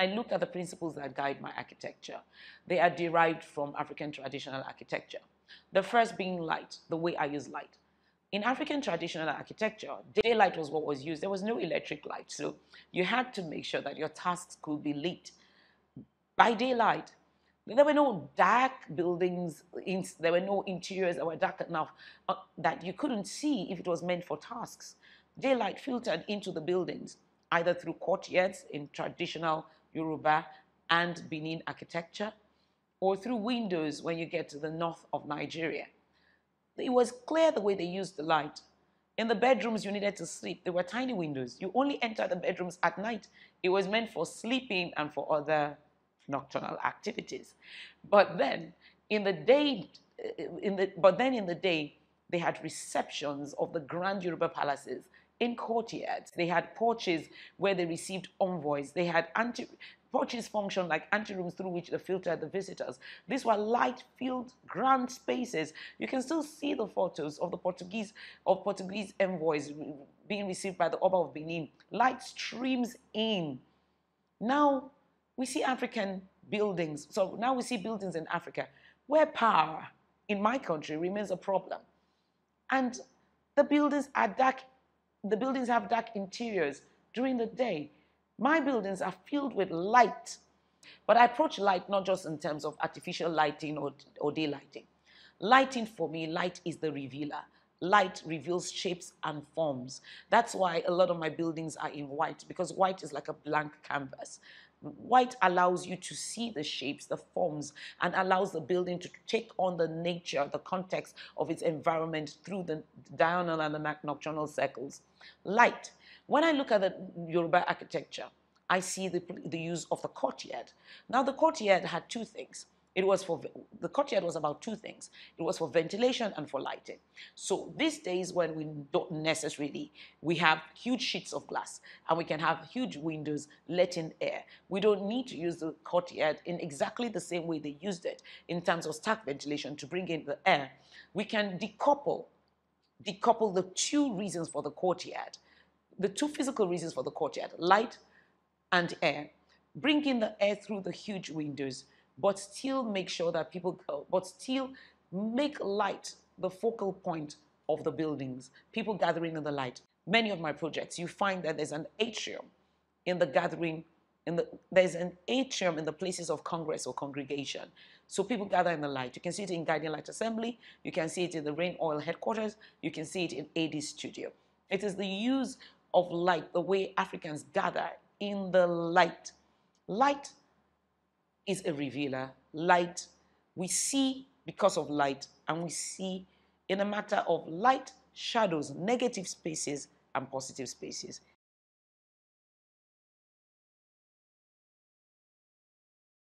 I look at the principles that guide my architecture. They are derived from African traditional architecture. The first being light, the way I use light. In African traditional architecture, daylight was what was used. There was no electric light, so you had to make sure that your tasks could be lit by daylight. There were no dark buildings, there were no interiors that were dark enough that you couldn't see if it was meant for tasks. Daylight filtered into the buildings, either through courtyards in traditional Yoruba and Benin architecture, or through windows when you get to the north of Nigeria. It was clear the way they used the light. In the bedrooms you needed to sleep, there were tiny windows. You only entered the bedrooms at night. It was meant for sleeping and for other nocturnal activities. But then in the day, in the day, they had receptions of the grand Yoruba palaces in courtyards. They had porches where they received envoys. They had porches functioned like anterooms through which they filtered the visitors. These were light-filled grand spaces. You can still see the photos of the Portuguese envoys being received by the Oba of Benin. Light streams in. Now we see African buildings. So now we see buildings in Africa where power in my country remains a problem. And the buildings are dark. The buildings have dark interiors during the day. My buildings are filled with light. But I approach light not just in terms of artificial lighting or daylighting. Lighting for me, light is the revealer. Light reveals shapes and forms. That's why a lot of my buildings are in white, because white is like a blank canvas. White allows you to see the shapes, the forms, and allows the building to take on the nature, the context of its environment through the diurnal and the nocturnal circles. Light. When I look at the Yoruba architecture, I see the use of the courtyard. Now, the courtyard had two things. The courtyard was about two things. It was for ventilation and for lighting. So these days when we don't necessarily, we have huge sheets of glass and we can have huge windows letting air. We don't need to use the courtyard in exactly the same way they used it in terms of stack ventilation to bring in the air. We can decouple the two reasons for the courtyard, the two physical reasons for the courtyard, light and air. Bring in the air through the huge windows, but still make sure that but still make light the focal point of the buildings, people gathering in the light. Many of my projects, you find that there's an atrium in the gathering, there's an atrium in the places of congress or congregation. So people gather in the light. You can see it in Guiding Light Assembly, you can see it in the Rain Oil headquarters, you can see it in AD Studio. It is the use of light, the way Africans gather in the light. Light is a revealer. Light, we see because of light, and we see in a matter of light, shadows, negative spaces, and positive spaces.